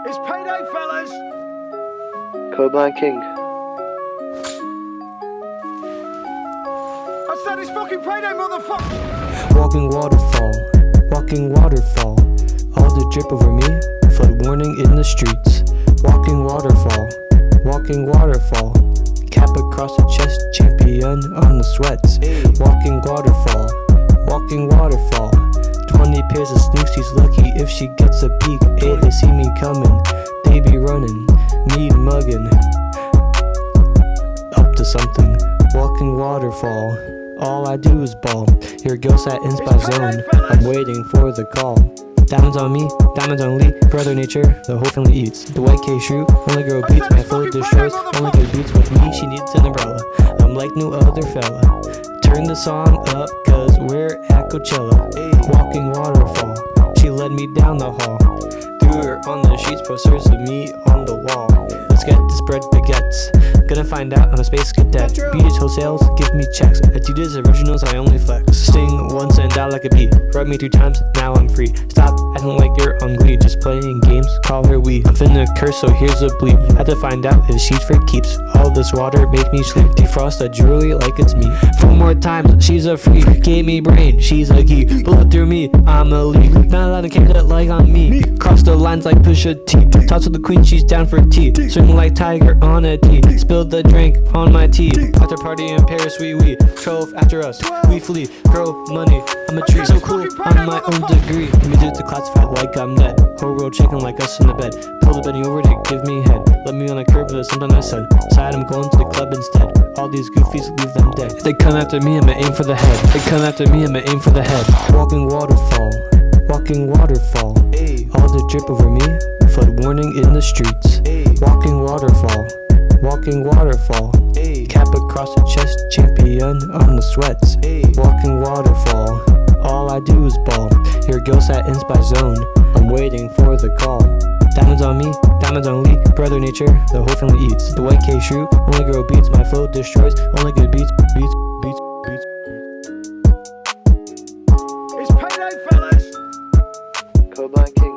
It's payday, fellas! Codeline King. I said it's fucking payday, motherfucker! Walking waterfall, walking waterfall. All the drip over me, flood warning in the streets. Walking waterfall, walking waterfall. Cap across the chest, champion on the sweats. Walking waterfall, walking waterfall. 20 pairs of sneaks, she's lucky if she gets a peek. Hey, they see me coming, they be running, me mugging. Up to something, walking waterfall. All I do is ball. Your girl sat in spy zone, I'm waiting for the call. Diamonds on me, diamonds on Lee. Brother nature, the whole family eats. The white K shrew, only girl beats. My flow destroys, only good beats with me. She needs an umbrella, I'm like no other fella. Turn the song up, cause we're at Coachella. Walking waterfall, she led me down the hall. Threw her on the sheets, posters of me on the wall. Let's get this bread baguettes. Gonna find out I'm a space cadet. Beaches wholesales, give me checks. Adidas originals, I only flex. Sting once and die like a bee. Rub me 2 times, now I'm free. Stop acting like you're on Glee. Just playing games, call her we. I'm finna curse, so here's a bleep. Had to find out if she's for keeps. All this water make me sleep. Defrost that jewelry like it's me. 4 more times, she's a freak. Gave me brain, she's a key. Bullet through me, I'm a leak. Not allowed to carry that like on me. Cross the lines like push a T. Toss with the queen, she's down for tea. Swing like tiger on a tee. Spilled the drink on my tea. After party in Paris, we 12 after us, we flee. Grow money, I'm a tree. So cool, on my own degree. Music to classified like I'm dead. Whole world shaking like us in the bed. Pull the Benny over to give me head. Let me on a curb, but something I said. Side, I'm going to the club instead. All these goofies, leave them dead. If they come after me, I'ma aim for the head. They come after me, I'ma aim for the head. Walking waterfall, walking waterfall. All the drip over me, flood warning in the streets. Walking waterfall, walking waterfall. Cap across the chest, champion on the sweats. Walking waterfall, all I do is ball. Your girl sat in spy zone, I'm waiting for the call. Diamonds on me, diamonds on Lee. Brother nature, the whole family eats. The white K shrew, only girl beats. My flow destroys, only good beats. It's payday, fellas! Codeline King.